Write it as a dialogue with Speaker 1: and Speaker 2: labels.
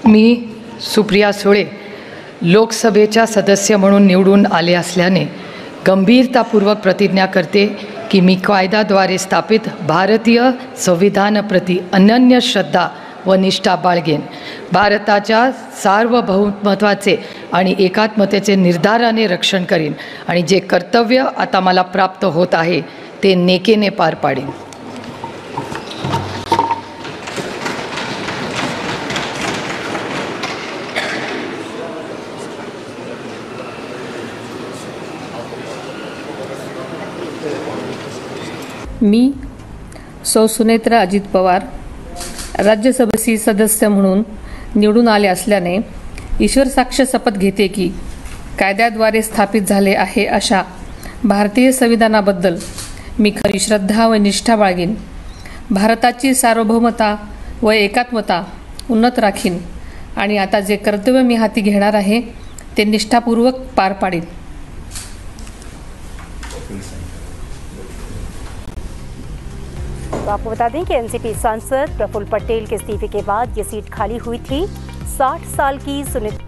Speaker 1: मी सुप्रिया सुळे लोकसभेच्या सदस्य म्हणून निवडून आले असल्याने गंभीरतापूर्वक प्रतिज्ञा करते की मी कायद्याद्वारे स्थापित भारतीय संविधानाप्रती अनन्य श्रद्धा व निष्ठा बाळगेन. भारताच्या सार्वभौमत्वाचे आणि एकात्मतेचे निर्धाराने रक्षण करीन आणि जे कर्तव्य आता मला प्राप्त होत आहे ते नेकेने पार पाडेन.
Speaker 2: मी सौ सुनेत्रा अजित पवार राज्यसभेची सदस्य म्हणून निवडून आले असल्याने ईश्वर साक्ष शपथ घेते की कायद्याद्वारे स्थापित झाले आहे अशा भारतीय संविधानाबद्दल मी खरी श्रद्धा व निष्ठा बाळगीन. भारताची सार्वभौमता व एकात्मता उन्नत राखीन आणि आता जे कर्तव्य मी हाती घेणार आहे ते निष्ठापूर्वक पार पाडीन.
Speaker 3: तो आपको बता दें कि एनसीपी सांसद प्रफुल्ल पटेल के इस्तीफे के बाद ये सीट खाली हुई थी. 60 साल की सुनीता